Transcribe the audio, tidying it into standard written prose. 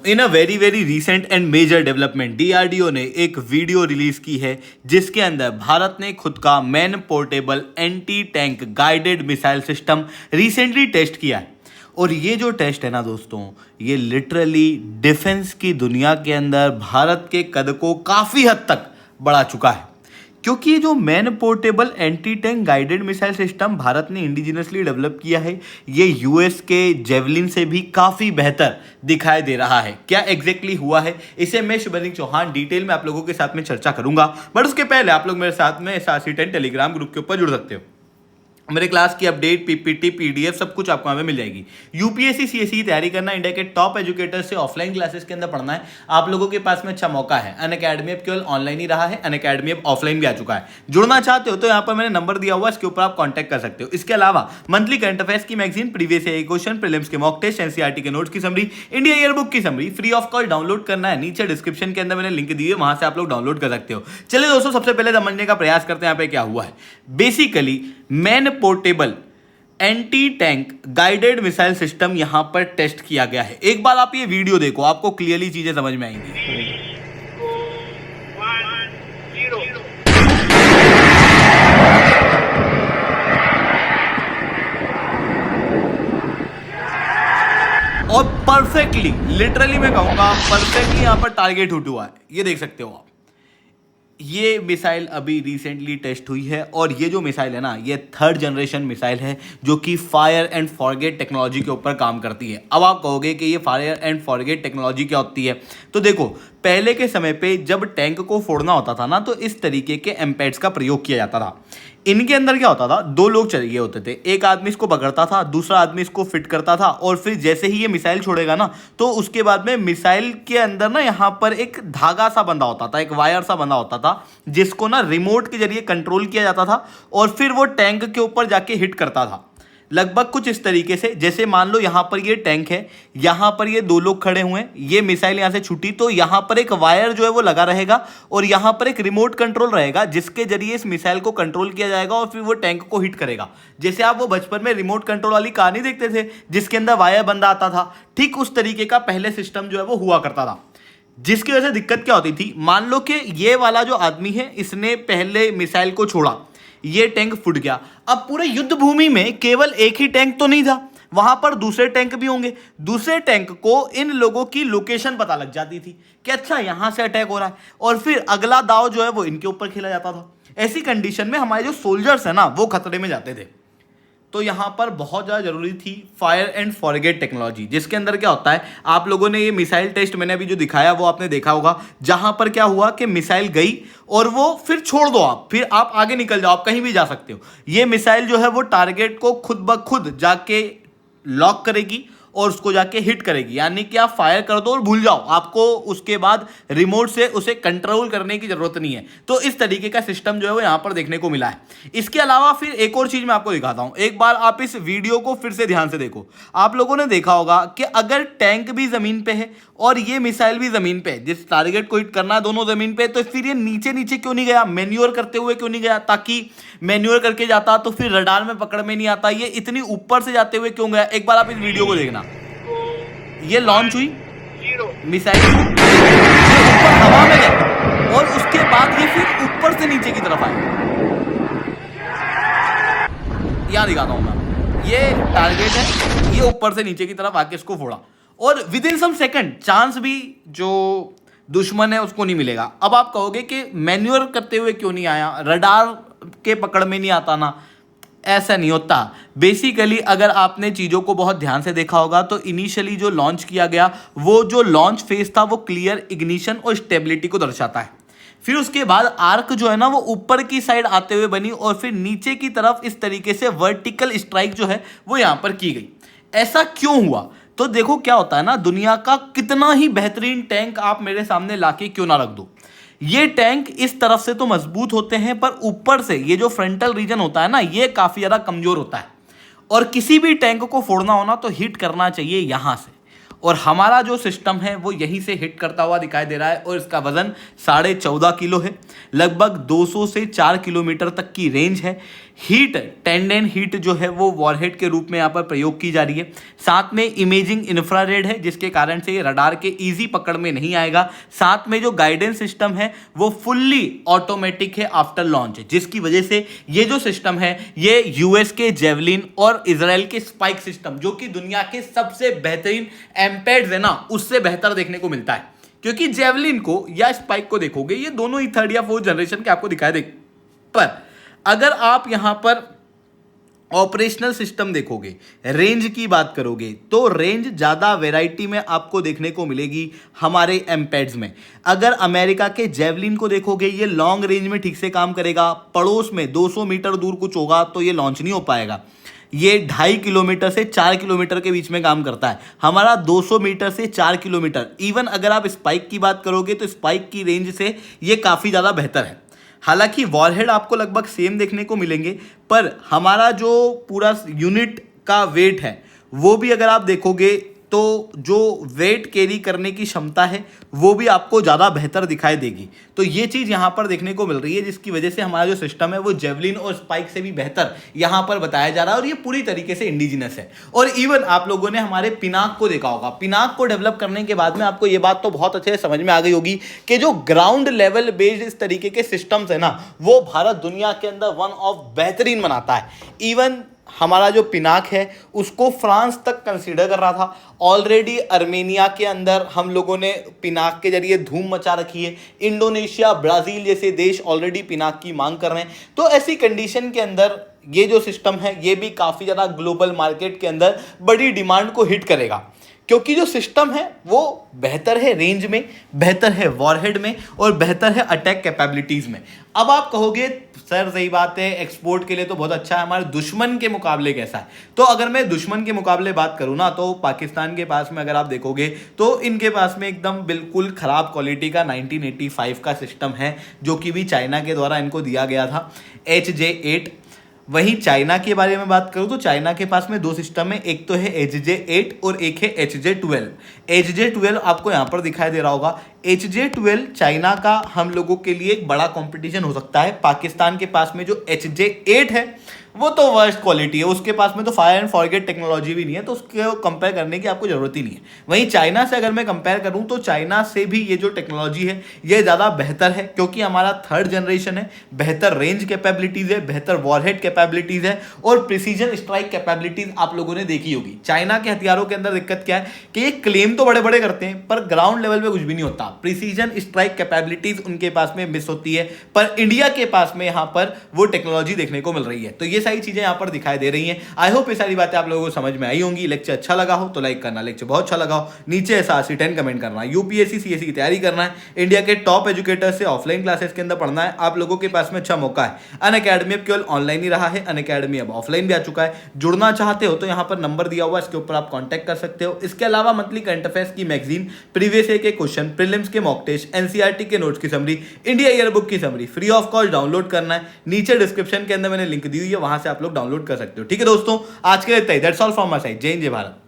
In a very recent and major development DRDO ने एक video release की है जिसके अंदर भारत ने खुद का man portable anti tank guided missile system recently test किया है। और ये जो टेस्ट है ना दोस्तों, ये लिटरली डिफेंस की दुनिया के अंदर भारत के कद को काफ़ी हद तक बढ़ा चुका है, क्योंकि ये जो man portable anti tank guided missile system Bharat ने इंडिजिनसली डेवलप किया है, ये यूएस के जेवलिन से भी काफ़ी बेहतर दिखाई दे रहा है। क्या एग्जैक्टली हुआ है, इसे मैं शुभलिंग चौहान डिटेल में आप लोगों के साथ में चर्चा करूंगा। बट उसके पहले आप लोग मेरे साथ में SRC10 टेलीग्राम ग्रुप के ऊपर जुड़ सकते हो। मेरे क्लास की अपडेट, पीपीटी, पीडीएफ सब कुछ आपको हमें मिल जाएगी। यूपीएससी सीएससी की तैयारी करना, इंडिया के टॉप एजुकेटर से ऑफलाइन क्लासेस के अंदर पढ़ना है, आप लोगों के पास में अच्छा मौका है। अनअकैडमी अब केवल ऑनलाइन ही रहा है, अनअकैडमी अब ऑफलाइन भी आ चुका है। जुड़ना चाहते हो तो यहाँ पर मैंने नंबर दिया हुआ है, इसके ऊपर आप कॉन्टैक्ट कर सकते हो। इसके अलावा मंथली करंट अफेयर्स की magazine, previous year question, prelims के मॉक टेस्ट, एनसीईआरटी के नोट्स की समरी, इंडिया ईयर बुक की summary free of cost download करना है। नीचे डिस्क्रिप्शन के अंदर मैंने लिंक दी है, वहां से आप लोग डाउनलोड कर सकते हो। चलिए दोस्तों, सबसे पहले समझने का प्रयास करते हैं यहाँ पे क्या हुआ है। Basically man portable anti tank guided missile system यहां पर टेस्ट किया गया है। एक बार आप ये वीडियो देखो, आपको क्लियरली चीजें समझ में आएंगी। और परफेक्टली, लिटरली मैं कहूंगा परफेक्टली यहां पर टारगेट हिट हुआ है। ये देख सकते हो आप, ये मिसाइल अभी रिसेंटली टेस्ट हुई है। और ये जो मिसाइल है ना, ये 3rd जनरेशन मिसाइल है जो कि फायर एंड फॉरगेट टेक्नोलॉजी के ऊपर काम करती है। अब आप कहोगे कि ये फायर एंड फॉरगेट टेक्नोलॉजी क्या होती है, तो देखो पहले के समय पे जब टैंक को फोड़ना होता था ना, तो इस तरीके के एम्पेड्स का प्रयोग किया जाता था। इनके अंदर क्या होता था, 2 लोग चाहिए होते थे, एक आदमी इसको पकड़ता था, दूसरा आदमी इसको फिट करता था। और फिर जैसे ही ये मिसाइल छोड़ेगा ना, तो उसके बाद में मिसाइल के अंदर ना यहाँ पर एक धागा सा बंधा होता था, एक वायर सा बंधा होता था, जिसको ना रिमोट के जरिए कंट्रोल किया जाता था और फिर वो टैंक के ऊपर जाके हिट करता था। लगभग कुछ इस तरीके से, जैसे मान लो यहां पर ये टैंक है, यहां पर ये 2 लोग खड़े हुए हैं, ये मिसाइल यहां से छूटी तो यहां पर एक वायर जो है वो लगा रहेगा और यहां पर एक रिमोट कंट्रोल रहेगा, जिसके जरिए इस मिसाइल को कंट्रोल किया जाएगा और फिर वो टैंक को हिट करेगा। जैसे आप वो बचपन में रिमोट कंट्रोल वाली कार नहीं देखते थे जिसके अंदर वायर बंधा आता था, ठीक उस तरीके का पहले सिस्टम जो है वो हुआ करता था। जिसकी वजह से दिक्कत क्या होती थी, मान लो कि ये वाला जो आदमी है, इसने पहले मिसाइल को छोड़ा, ये टैंक फूट गया। अब पूरे युद्ध भूमि में केवल एक ही टैंक तो नहीं था, वहां पर दूसरे टैंक भी होंगे। दूसरे टैंक को इन लोगों की लोकेशन पता लग जाती थी कि अच्छा यहां से अटैक हो रहा है, और फिर अगला दाव जो है वो इनके ऊपर खेला जाता था। ऐसी कंडीशन में हमारे जो सोल्जर्स है ना, वो खतरे में जाते थे। तो यहां पर बहुत ज़्यादा जरूरी थी फायर एंड फॉरगेट टेक्नोलॉजी, जिसके अंदर क्या होता है, आप लोगों ने ये मिसाइल टेस्ट मैंने अभी जो दिखाया वो आपने देखा होगा, जहां पर क्या हुआ कि मिसाइल गई और वो फिर छोड़ दो आप, फिर आप आगे निकल जाओ, आप कहीं भी जा सकते हो। ये मिसाइल जो है वो टारगेट को खुद ब खुद जाके लॉक करेगी और उसको जाके हिट करेगी, यानी कि आप फायर कर दो और भूल जाओ, आपको उसके बाद रिमोट से उसे कंट्रोल करने की जरूरत नहीं है। तो इस तरीके का सिस्टम जो है वो यहां पर देखने को मिला है। इसके अलावा फिर एक और चीज मैं आपको दिखाता हूं, एक बार आप इस वीडियो को फिर से ध्यान से देखो। आप लोगों ने देखा होगा कि अगर टैंक भी जमीन पे है और ये मिसाइल भी जमीन पे है, जिस टारगेट को हिट करना है दोनों जमीन पे, तो फिर ये नीचे नीचे क्यों नहीं गया, मैन्यूअर करते हुए क्यों नहीं गया? ताकि मैन्यूअर करके जाता तो फिर रडार में पकड़ में नहीं आता। ये इतनी ऊपर से जाते हुए क्यों गया? एक बार आप इस वीडियो को देखना। ये लॉन्च हुई मिसाइल, ये ऊपर हवा में गया और उसके बाद ये फिर ऊपर से नीचे की तरफ आया। यहां दिखाता हूं मैं, ये टारगेट है, ये ऊपर से नीचे की तरफ आके इसको फोड़ा और within some second chance भी जो दुश्मन है उसको नहीं मिलेगा। अब आप कहोगे कि मैन्यूअर करते हुए क्यों नहीं आया, रडार के पकड़ में नहीं आता ना? ऐसा नहीं होता। बेसिकली अगर आपने चीज़ों को बहुत ध्यान से देखा होगा तो इनिशियली जो लॉन्च किया गया, वो जो लॉन्च फेज था वो क्लियर इग्निशन और स्टेबिलिटी को दर्शाता है। फिर उसके बाद आर्क जो है ना वो ऊपर की साइड आते हुए बनी और फिर नीचे की तरफ इस तरीके से वर्टिकल स्ट्राइक जो है वो यहां पर की गई। ऐसा क्यों हुआ? तो देखो क्या होता है ना, दुनिया का कितना ही बेहतरीन टैंक आप मेरे सामने लाके क्यों ना रख दो, ये टैंक इस तरफ से तो मजबूत होते हैं, पर ऊपर से ये जो फ्रंटल रीजन होता है ना, ये काफी ज्यादा कमजोर होता है। और किसी भी टैंक को फोड़ना होना तो हिट करना चाहिए यहां से, और हमारा जो सिस्टम है वो यहीं से हिट करता हुआ दिखाई दे रहा है और इसका वजन 14.5 किलो है, लगभग 200 से 4 किलोमीटर तक की रेंज है। हीट टेंडेन हीट जो है वो वॉरहेड के रूप में यहाँ पर प्रयोग की जा रही है। साथ में इमेजिंग इंफ्रारेड है जिसके कारण से ये रडार के इजी पकड़ में नहीं आएगा। साथ में जो गाइडेंस सिस्टम है वो फुल्ली ऑटोमेटिक है आफ्टर लॉन्च, जिसकी वजह से ये जो सिस्टम है ये यूएस के जेवलिन और इजराइल के स्पाइक सिस्टम, जो कि दुनिया के सबसे बेहतरीन एम्पेड्स है ना, उससे बेहतर देखने को मिलता है। क्योंकि जेवलिन को या स्पाइक को देखोगे ये दोनों ही 3rd या 4th जनरेशन के आपको दिखाई दे, पर अगर आप यहां पर ऑपरेशनल सिस्टम देखोगे, रेंज की बात करोगे, तो रेंज ज़्यादा वैरायटी में आपको देखने को मिलेगी हमारे एमपैड्स में। अगर अमेरिका के जेवलिन को देखोगे ये लॉन्ग रेंज में ठीक से काम करेगा, पड़ोस में 200 मीटर दूर कुछ होगा तो ये लॉन्च नहीं हो पाएगा। ये 2.5 किलोमीटर से 4 किलोमीटर के बीच में काम करता है, हमारा 200 मीटर से 4 किलोमीटर। इवन अगर आप स्पाइक की बात करोगे तो स्पाइक की रेंज से ये काफ़ी ज़्यादा बेहतर है। हालांकि वॉरहेड आपको लगभग सेम देखने को मिलेंगे, पर हमारा जो पूरा यूनिट का वेट है वो भी अगर आप देखोगे तो जो वेट कैरी करने की क्षमता है वो भी आपको ज़्यादा बेहतर दिखाई देगी। तो ये चीज़ यहाँ पर देखने को मिल रही है, जिसकी वजह से हमारा जो सिस्टम है वो जेवलिन और स्पाइक से भी बेहतर यहाँ पर बताया जा रहा है और ये पूरी तरीके से इंडिजिनस है। और इवन आप लोगों ने हमारे पिनाक को देखा होगा, पिनाक को डेवलप करने के बाद में आपको ये बात तो बहुत अच्छे से समझ में आ गई होगी कि जो ग्राउंड लेवल बेस्ड इस तरीके के सिस्टम्स है ना, वो भारत दुनिया के अंदर वन ऑफ बेहतरीन बनाता है। इवन हमारा जो पिनाक है उसको फ्रांस तक कंसीडर कर रहा था। ऑलरेडी अर्मेनिया के अंदर हम लोगों ने पिनाक के जरिए धूम मचा रखी है। इंडोनेशिया, ब्राज़ील जैसे देश ऑलरेडी पिनाक की मांग कर रहे हैं। तो ऐसी कंडीशन के अंदर ये जो सिस्टम है ये भी काफ़ी ज़्यादा ग्लोबल मार्केट के अंदर बड़ी डिमांड को हिट करेगा, क्योंकि जो सिस्टम है वो बेहतर है रेंज में, बेहतर है वॉरहेड में और बेहतर है अटैक कैपेबिलिटीज़ में। अब आप कहोगे सर सही बात है, एक्सपोर्ट के लिए तो बहुत अच्छा है, हमारे दुश्मन के मुकाबले कैसा है? तो अगर मैं दुश्मन के मुकाबले बात करूं ना, तो पाकिस्तान के पास में अगर आप देखोगे तो इनके पास में एकदम बिल्कुल ख़राब क्वालिटी का 1985 का सिस्टम है, जो कि भी चाइना के द्वारा इनको दिया गया था, HJ8। वहीं चाइना के बारे में बात करूं तो चाइना के पास में 2 सिस्टम है, एक तो है HJ8 और एक है HJ12। HJ12 आपको यहाँ पर दिखाई दे रहा होगा। HJ12 चाइना का हम लोगों के लिए एक बड़ा कंपटीशन हो सकता है। पाकिस्तान के पास में जो HJ8 है वो तो वर्स्ट क्वालिटी है, उसके पास में तो फायर एंड फॉरगेट टेक्नोलॉजी भी नहीं है, तो उसको कंपेयर करने की आपको जरूरत ही नहीं है। वहीं चाइना से अगर मैं कंपेयर करूं तो चाइना से भी ये जो टेक्नोलॉजी है ये ज़्यादा बेहतर है, क्योंकि हमारा 3rd जनरेशन है, बेहतर रेंज कैपेबिलिटीज़ है, बेहतर वॉरहेड कैपेबिलिटीज़ है और प्रिसीजन स्ट्राइक कैपेबिलिटीज़ आप लोगों ने देखी होगी। चाइना के हथियारों के अंदर दिक्कत क्या है कि ये क्लेम तो बड़े बड़े करते हैं पर ग्राउंड लेवल पर कुछ भी नहीं होता। प्रिसीजन स्ट्राइक कैपेबिलिटीज़ उनके पास में मिस होती है, पर इंडिया के पास में यहाँ पर वो टेक्नोलॉजी देखने को मिल रही है। तो ये सारी चीजें यहां पर दिखाई दे रही हैं। आई होप ये सारी बातें आप लोगों को समझ में आई होंगी। लेक्चर अच्छा लगा हो तो लाइक करना, लेक्चर बहुत अच्छा लगा हो नीचे SRC10 कमेंट करना। यूपीएससी CSE की तैयारी करना है, इंडिया के टॉप एजुकेटर से ऑफलाइन क्लासेस के अंदर पढ़ना है, आप लोगों के पास में अच्छा मौका है। अनअकैडमी अब केवल ऑनलाइन ही रहा है, अनअकैडमी अब ऑफलाइन भी आ चुका है। जुड़ना चाहते हो तो यहाँ पर नंबर दिया हुआ है, इसके ऊपर आप कॉन्टैक्ट कर सकते हो। इसके अलावा मंथली करंट अफेयर्स की मैगजीन, प्रीवियस ईयर के क्वेश्चन, प्रीलिम्स के मॉक टेस्ट, NCERT के नोट्स की समरी, इंडिया ईयर बुक की summary free of cost download करना है। नीचे डिस्क्रिप्शन के अंदर मैंने लिंक दी हुई है, वहां से आप लोग डाउनलोड कर सकते हो। ठीक है दोस्तों, आज के लिए इतना ही। That's all from my side. जय हिंद, जय भारत।